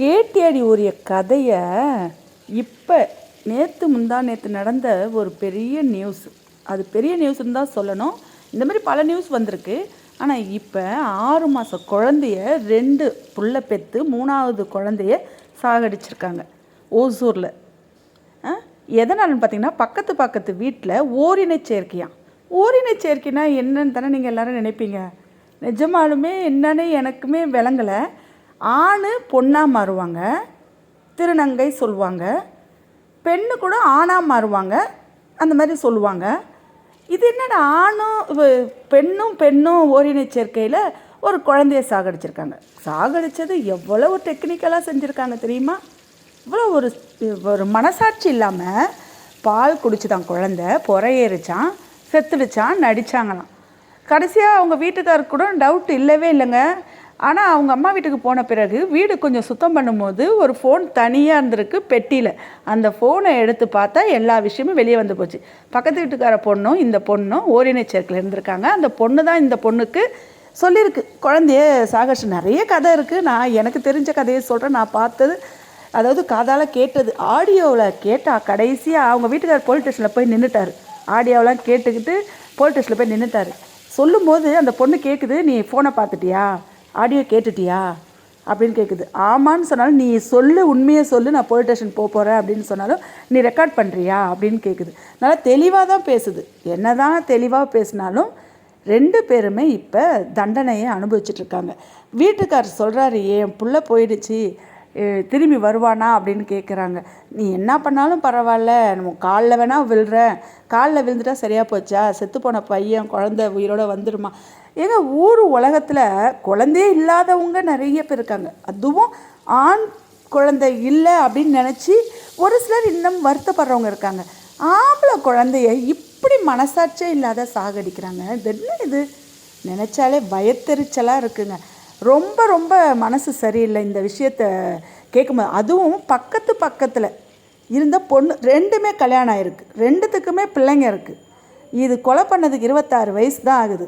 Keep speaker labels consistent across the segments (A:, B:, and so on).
A: கேட்டியாடி உரிய கதையை இப்போ நேற்று முந்தா நேற்று நடந்த ஒரு பெரிய நியூஸ். அது பெரிய நியூஸ்ன்னு தான் சொல்லணும். இந்த மாதிரி பல நியூஸ் வந்திருக்கு. ஆனால் இப்போ 6 மாத குழந்தைய 2 புள்ள பெற்று 3வது குழந்தைய சாகடிச்சிருக்காங்க ஓசூரில். எதனாலன்னு பார்த்தீங்கன்னா பக்கத்து வீட்டில் ஓரினச் சேர்க்கையாம். ஓரினச் சேர்க்கைனா என்னன்னு தானே நீங்கள் எல்லோரும் நினைப்பீங்க. நிஜமாலுமே என்னன்னு எனக்குமே விளங்கலை. ஆண் பொண்ணாக மாறுவாங்க, திருநங்கை சொல்லுவாங்க, பெண்ணு கூட ஆணாக மாறுவாங்க, அந்த மாதிரி சொல்லுவாங்க. இது என்னடா பெண்ணும் ஓரினச் சேர்க்கையில் ஒரு குழந்தைய சாகடிச்சிருக்காங்க. சாகடித்தது எவ்வளோ டெக்னிக்கலாக செஞ்சுருக்காங்க தெரியுமா? இவ்வளோ ஒரு மனசாட்சி இல்லாமல் பால் குடிச்சுதான் குழந்தை, பொறையேறிச்சான், செத்துடுச்சான், நடித்தாங்களாம். கடைசியாக அவங்க வீட்டுக்காருக்கு கூட டவுட் இல்லவே இல்லைங்க. ஆனால் அவங்க அம்மா வீட்டுக்கு போன பிறகு வீடு கொஞ்சம் சுத்தம் பண்ணும்போது ஒரு ஃபோன் தனியாக இருந்திருக்கு பெட்டியில். அந்த ஃபோனை எடுத்து பார்த்தா எல்லா விஷயமும் வெளியே வந்து போச்சு. பக்கத்து வீட்டுக்கார பொண்ணும் இந்த பொண்ணும் ஓரினச் சேர்க்கையில் இருந்திருக்காங்க. அந்த பொண்ணு தான் இந்த பொண்ணுக்கு சொல்லியிருக்கு குழந்தைய சாகடிச்சு. நிறைய கதை இருக்குது. நான் எனக்கு தெரிஞ்ச கதையை சொல்கிறேன். நான் பார்த்தது, அதாவது காதால் கேட்டது. ஆடியோவில் கேட்டால் கடைசியாக அவங்க வீட்டுக்காரர் போலீஸ் ஸ்டேஷனில் போய் நின்றுட்டார். ஆடியோவெலாம் கேட்டுக்கிட்டு போலீஸ் ஸ்டேஷனில் போய் நின்றுட்டார். சொல்லும்போது அந்த பொண்ணு கேட்குது, நீ ஃபோனை பார்த்துட்டியா, ஆடியோ கேட்டுட்டியா அப்படின்னு கேட்குது. ஆமான்னு சொன்னாலும் நீ சொல்லு, உண்மையை சொல்லு, நான் போலீஸ் ஸ்டேஷன் போகிறேன் அப்படின்னு சொன்னாலும் நீ ரெக்கார்ட் பண்ணுறியா அப்படின்னு கேட்குது. நல்லா தெளிவாக தான் பேசுது. என்ன தான் தெளிவாக பேசினாலும் 2 பேருமே இப்போ தண்டனையை அனுபவிச்சுட்ருக்காங்க. வீட்டுக்காரர் சொல்கிறாரு, என் புள்ள போயிடுச்சு, திரும்பி வருவானா அப்படின்னு கேட்குறாங்க. நீ என்ன பண்ணாலும் பரவாயில்ல, நம்ம காலில் வேணால் விழுறேன், காலில் விழுந்துட்டா சரியாக போச்சா, செத்துப்போன பையன் குழந்தை உயிரோடு வந்துடுமா? ஏங்க ஊர் உலகத்தில் குழந்தையே இல்லாதவங்க நிறைய பேர் இருக்காங்க. அதுவும் ஆண் குழந்தை இல்லை அப்படின்னு நினச்சி ஒரு சிலர் இன்னும் வருத்தப்படுறவங்க இருக்காங்க. ஆம்பளை குழந்தைய இப்படி மனசாட்சியே இல்லாத சாகடிக்கிறாங்க. இது என்ன இது? நினச்சாலே பயத்தெரிச்சலாக இருக்குங்க. ரொம்ப ரொம்ப மனசு சரியில்லை இந்த விஷயத்தை கேட்கும்போது. அதுவும் பக்கத்தில் இருந்த பொண்ணு 2மே கல்யாணம் ஆகிருக்கு, 2த்துக்குமே பிள்ளைங்க இருக்குது. இது கொலை பண்ணதுக்கு 26 வயசு தான் ஆகுது.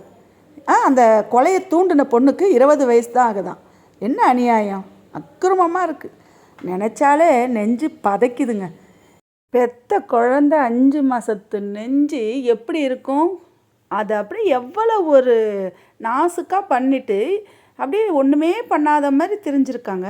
A: அந்த கொலையை தூண்டின பொண்ணுக்கு 20 வயசு தான் ஆகுதான். என்ன அநியாயம், அக்கிரமமாக இருக்குது. நினச்சாலே நெஞ்சு பதைக்குதுங்க. பெத்த குழந்தை 5 மாதத்து நெஞ்சு எப்படி இருக்கும்? அதை அப்படியே எவ்வளோ ஒரு நாசுக்காக பண்ணிவிட்டு அப்படியே ஒன்றுமே பண்ணாத மாதிரி தெரிஞ்சிருக்காங்க.